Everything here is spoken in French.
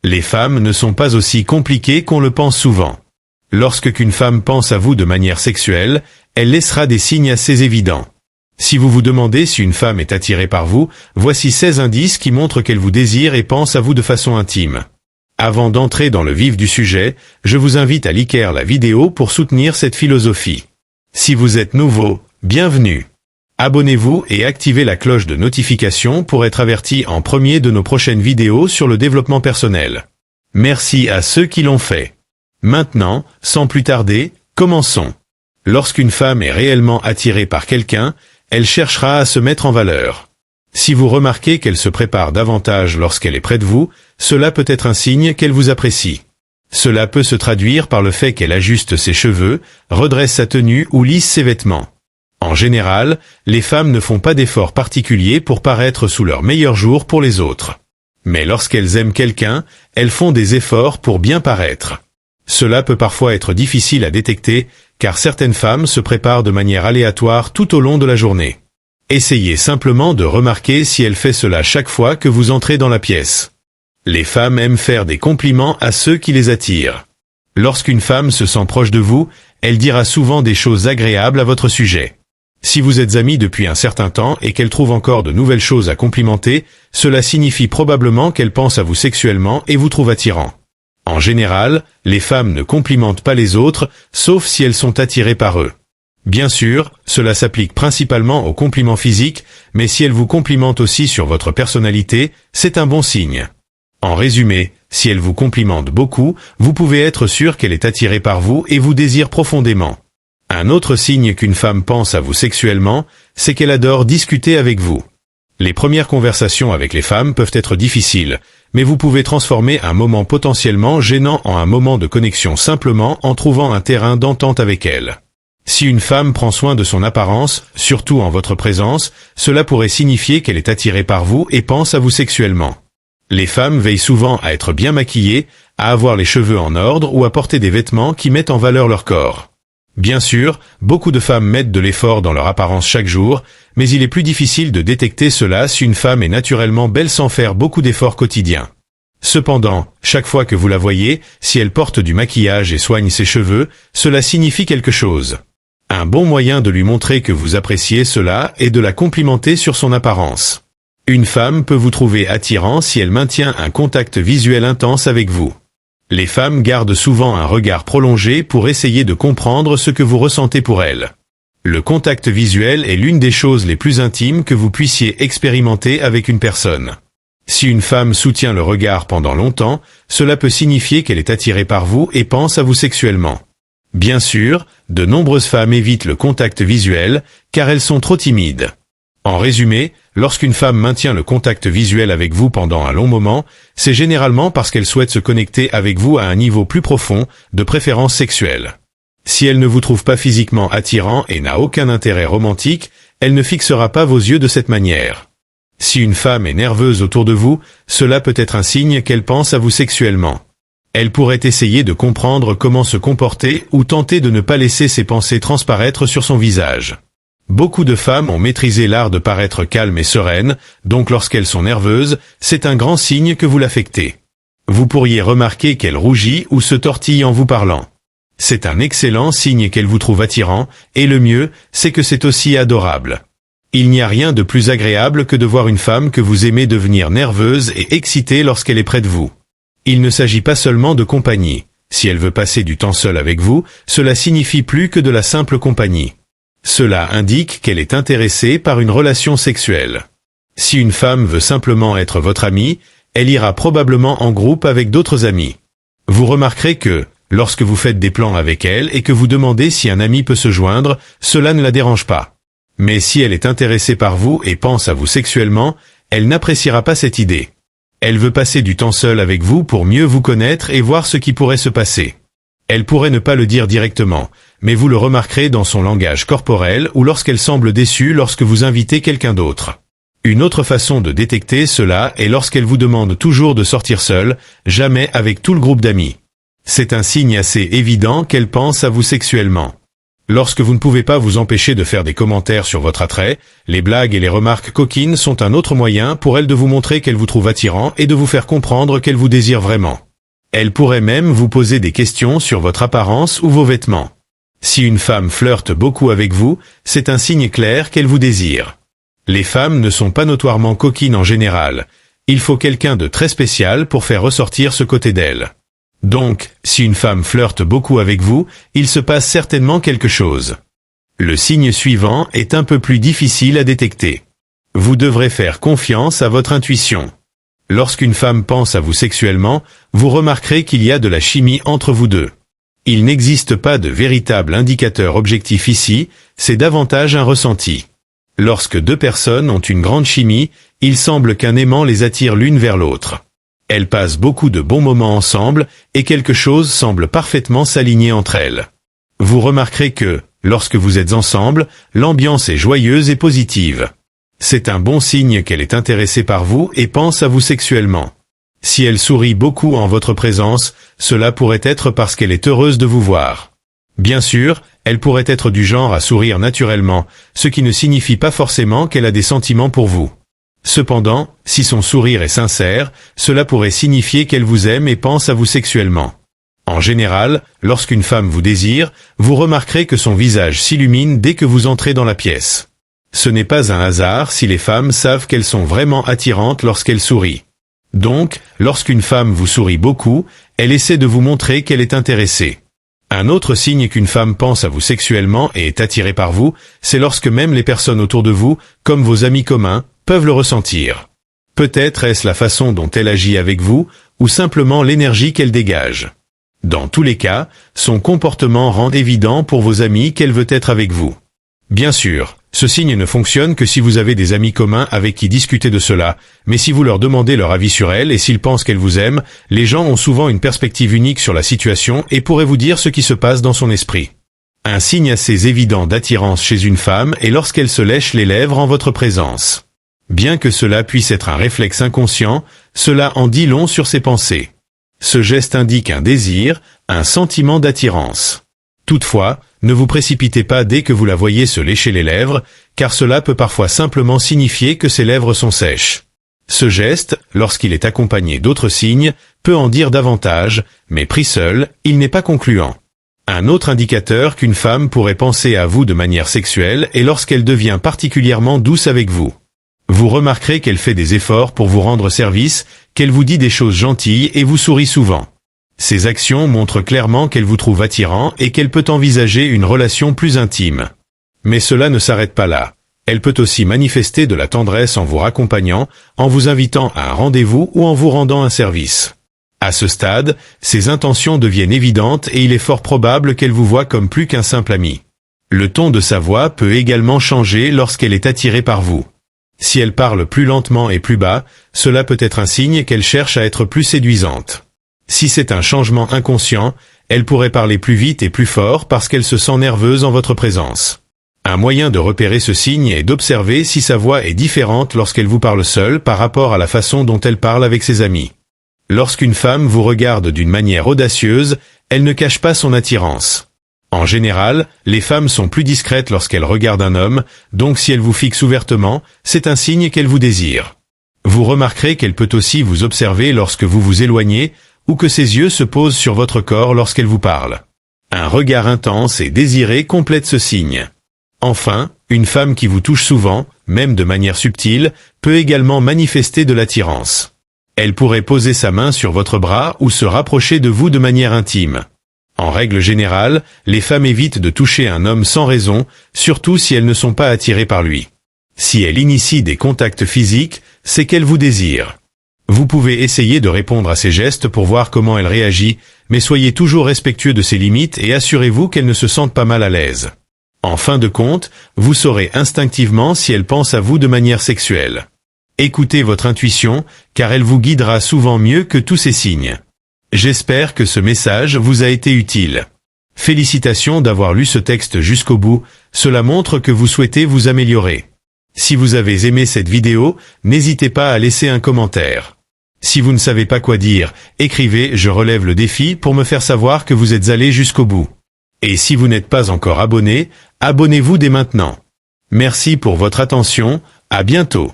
Les femmes ne sont pas aussi compliquées qu'on le pense souvent. Lorsqu'une femme pense à vous de manière sexuelle, elle laissera des signes assez évidents. Si vous vous demandez si une femme est attirée par vous, voici 16 indices qui montrent qu'elle vous désire et pense à vous de façon intime. Avant d'entrer dans le vif du sujet, je vous invite à liker la vidéo pour soutenir cette philosophie. Si vous êtes nouveau, bienvenue. Abonnez-vous et activez la cloche de notification pour être averti en premier de nos prochaines vidéos sur le développement personnel. Merci à ceux qui l'ont fait. Maintenant, sans plus tarder, commençons. Lorsqu'une femme est réellement attirée par quelqu'un, elle cherchera à se mettre en valeur. Si vous remarquez qu'elle se prépare davantage lorsqu'elle est près de vous, cela peut être un signe qu'elle vous apprécie. Cela peut se traduire par le fait qu'elle ajuste ses cheveux, redresse sa tenue ou lisse ses vêtements. En général, les femmes ne font pas d'efforts particuliers pour paraître sous leur meilleur jour pour les autres. Mais lorsqu'elles aiment quelqu'un, elles font des efforts pour bien paraître. Cela peut parfois être difficile à détecter, car certaines femmes se préparent de manière aléatoire tout au long de la journée. Essayez simplement de remarquer si elle fait cela chaque fois que vous entrez dans la pièce. Les femmes aiment faire des compliments à ceux qui les attirent. Lorsqu'une femme se sent proche de vous, elle dira souvent des choses agréables à votre sujet. Si vous êtes amis depuis un certain temps et qu'elle trouve encore de nouvelles choses à complimenter, cela signifie probablement qu'elle pense à vous sexuellement et vous trouve attirant. En général, les femmes ne complimentent pas les autres, sauf si elles sont attirées par eux. Bien sûr, cela s'applique principalement aux compliments physiques, mais si elles vous complimentent aussi sur votre personnalité, c'est un bon signe. En résumé, si elle vous complimente beaucoup, vous pouvez être sûr qu'elle est attirée par vous et vous désire profondément. Un autre signe qu'une femme pense à vous sexuellement, c'est qu'elle adore discuter avec vous. Les premières conversations avec les femmes peuvent être difficiles, mais vous pouvez transformer un moment potentiellement gênant en un moment de connexion simplement en trouvant un terrain d'entente avec elle. Si une femme prend soin de son apparence, surtout en votre présence, cela pourrait signifier qu'elle est attirée par vous et pense à vous sexuellement. Les femmes veillent souvent à être bien maquillées, à avoir les cheveux en ordre ou à porter des vêtements qui mettent en valeur leur corps. Bien sûr, beaucoup de femmes mettent de l'effort dans leur apparence chaque jour, mais il est plus difficile de détecter cela si une femme est naturellement belle sans faire beaucoup d'efforts quotidiens. Cependant, chaque fois que vous la voyez, si elle porte du maquillage et soigne ses cheveux, cela signifie quelque chose. Un bon moyen de lui montrer que vous appréciez cela est de la complimenter sur son apparence. Une femme peut vous trouver attirant si elle maintient un contact visuel intense avec vous. Les femmes gardent souvent un regard prolongé pour essayer de comprendre ce que vous ressentez pour elles. Le contact visuel est l'une des choses les plus intimes que vous puissiez expérimenter avec une personne. Si une femme soutient le regard pendant longtemps, cela peut signifier qu'elle est attirée par vous et pense à vous sexuellement. Bien sûr, de nombreuses femmes évitent le contact visuel, car elles sont trop timides. En résumé, lorsqu'une femme maintient le contact visuel avec vous pendant un long moment, c'est généralement parce qu'elle souhaite se connecter avec vous à un niveau plus profond, de préférence sexuelle. Si elle ne vous trouve pas physiquement attirant et n'a aucun intérêt romantique, elle ne fixera pas vos yeux de cette manière. Si une femme est nerveuse autour de vous, cela peut être un signe qu'elle pense à vous sexuellement. Elle pourrait essayer de comprendre comment se comporter ou tenter de ne pas laisser ses pensées transparaître sur son visage. Beaucoup de femmes ont maîtrisé l'art de paraître calmes et sereines, donc lorsqu'elles sont nerveuses, c'est un grand signe que vous l'affectez. Vous pourriez remarquer qu'elle rougit ou se tortille en vous parlant. C'est un excellent signe qu'elle vous trouve attirant, et le mieux, c'est que c'est aussi adorable. Il n'y a rien de plus agréable que de voir une femme que vous aimez devenir nerveuse et excitée lorsqu'elle est près de vous. Il ne s'agit pas seulement de compagnie. Si elle veut passer du temps seule avec vous, cela signifie plus que de la simple compagnie. Cela indique qu'elle est intéressée par une relation sexuelle. Si une femme veut simplement être votre amie, elle ira probablement en groupe avec d'autres amis. Vous remarquerez que, lorsque vous faites des plans avec elle et que vous demandez si un ami peut se joindre, cela ne la dérange pas. Mais si elle est intéressée par vous et pense à vous sexuellement, elle n'appréciera pas cette idée. Elle veut passer du temps seule avec vous pour mieux vous connaître et voir ce qui pourrait se passer. Elle pourrait ne pas le dire directement, mais vous le remarquerez dans son langage corporel ou lorsqu'elle semble déçue lorsque vous invitez quelqu'un d'autre. Une autre façon de détecter cela est lorsqu'elle vous demande toujours de sortir seule, jamais avec tout le groupe d'amis. C'est un signe assez évident qu'elle pense à vous sexuellement. Lorsque vous ne pouvez pas vous empêcher de faire des commentaires sur votre attrait, les blagues et les remarques coquines sont un autre moyen pour elle de vous montrer qu'elle vous trouve attirant et de vous faire comprendre qu'elle vous désire vraiment. Elle pourrait même vous poser des questions sur votre apparence ou vos vêtements. Si une femme flirte beaucoup avec vous, c'est un signe clair qu'elle vous désire. Les femmes ne sont pas notoirement coquines en général. Il faut quelqu'un de très spécial pour faire ressortir ce côté d'elle. Donc, si une femme flirte beaucoup avec vous, il se passe certainement quelque chose. Le signe suivant est un peu plus difficile à détecter. Vous devrez faire confiance à votre intuition. Lorsqu'une femme pense à vous sexuellement, vous remarquerez qu'il y a de la chimie entre vous deux. Il n'existe pas de véritable indicateur objectif ici, c'est davantage un ressenti. Lorsque deux personnes ont une grande chimie, il semble qu'un aimant les attire l'une vers l'autre. Elles passent beaucoup de bons moments ensemble et quelque chose semble parfaitement s'aligner entre elles. Vous remarquerez que, lorsque vous êtes ensemble, l'ambiance est joyeuse et positive. C'est un bon signe qu'elle est intéressée par vous et pense à vous sexuellement. Si elle sourit beaucoup en votre présence, cela pourrait être parce qu'elle est heureuse de vous voir. Bien sûr, elle pourrait être du genre à sourire naturellement, ce qui ne signifie pas forcément qu'elle a des sentiments pour vous. Cependant, si son sourire est sincère, cela pourrait signifier qu'elle vous aime et pense à vous sexuellement. En général, lorsqu'une femme vous désire, vous remarquerez que son visage s'illumine dès que vous entrez dans la pièce. Ce n'est pas un hasard si les femmes savent qu'elles sont vraiment attirantes lorsqu'elles sourient. Donc, lorsqu'une femme vous sourit beaucoup, elle essaie de vous montrer qu'elle est intéressée. Un autre signe qu'une femme pense à vous sexuellement et est attirée par vous, c'est lorsque même les personnes autour de vous, comme vos amis communs, peuvent le ressentir. Peut-être est-ce la façon dont elle agit avec vous, ou simplement l'énergie qu'elle dégage. Dans tous les cas, son comportement rend évident pour vos amis qu'elle veut être avec vous. Bien sûr, ce signe ne fonctionne que si vous avez des amis communs avec qui discuter de cela, mais si vous leur demandez leur avis sur elle et s'ils pensent qu'elle vous aime, les gens ont souvent une perspective unique sur la situation et pourraient vous dire ce qui se passe dans son esprit. Un signe assez évident d'attirance chez une femme est lorsqu'elle se lèche les lèvres en votre présence. Bien que cela puisse être un réflexe inconscient, cela en dit long sur ses pensées. Ce geste indique un désir, un sentiment d'attirance. Toutefois, ne vous précipitez pas dès que vous la voyez se lécher les lèvres, car cela peut parfois simplement signifier que ses lèvres sont sèches. Ce geste, lorsqu'il est accompagné d'autres signes, peut en dire davantage, mais pris seul, il n'est pas concluant. Un autre indicateur qu'une femme pourrait penser à vous de manière sexuelle est lorsqu'elle devient particulièrement douce avec vous. Vous remarquerez qu'elle fait des efforts pour vous rendre service, qu'elle vous dit des choses gentilles et vous sourit souvent. Ces actions montrent clairement qu'elle vous trouve attirant et qu'elle peut envisager une relation plus intime. Mais cela ne s'arrête pas là. Elle peut aussi manifester de la tendresse en vous raccompagnant, en vous invitant à un rendez-vous ou en vous rendant un service. À ce stade, ses intentions deviennent évidentes et il est fort probable qu'elle vous voie comme plus qu'un simple ami. Le ton de sa voix peut également changer lorsqu'elle est attirée par vous. Si elle parle plus lentement et plus bas, cela peut être un signe qu'elle cherche à être plus séduisante. Si c'est un changement inconscient, elle pourrait parler plus vite et plus fort parce qu'elle se sent nerveuse en votre présence. Un moyen de repérer ce signe est d'observer si sa voix est différente lorsqu'elle vous parle seule par rapport à la façon dont elle parle avec ses amis. Lorsqu'une femme vous regarde d'une manière audacieuse, elle ne cache pas son attirance. En général, les femmes sont plus discrètes lorsqu'elles regardent un homme, donc si elle vous fixe ouvertement, c'est un signe qu'elle vous désire. Vous remarquerez qu'elle peut aussi vous observer lorsque vous vous éloignez, ou que ses yeux se posent sur votre corps lorsqu'elle vous parle. Un regard intense et désiré complète ce signe. Enfin, une femme qui vous touche souvent, même de manière subtile, peut également manifester de l'attirance. Elle pourrait poser sa main sur votre bras ou se rapprocher de vous de manière intime. En règle générale, les femmes évitent de toucher un homme sans raison, surtout si elles ne sont pas attirées par lui. Si elle initie des contacts physiques, c'est qu'elle vous désire. Vous pouvez essayer de répondre à ces gestes pour voir comment elle réagit, mais soyez toujours respectueux de ses limites et assurez-vous qu'elle ne se sente pas mal à l'aise. En fin de compte, vous saurez instinctivement si elle pense à vous de manière sexuelle. Écoutez votre intuition, car elle vous guidera souvent mieux que tous ces signes. J'espère que ce message vous a été utile. Félicitations d'avoir lu ce texte jusqu'au bout, cela montre que vous souhaitez vous améliorer. Si vous avez aimé cette vidéo, n'hésitez pas à laisser un commentaire. Si vous ne savez pas quoi dire, écrivez « Je relève le défi » pour me faire savoir que vous êtes allé jusqu'au bout. Et si vous n'êtes pas encore abonné, abonnez-vous dès maintenant. Merci pour votre attention, à bientôt.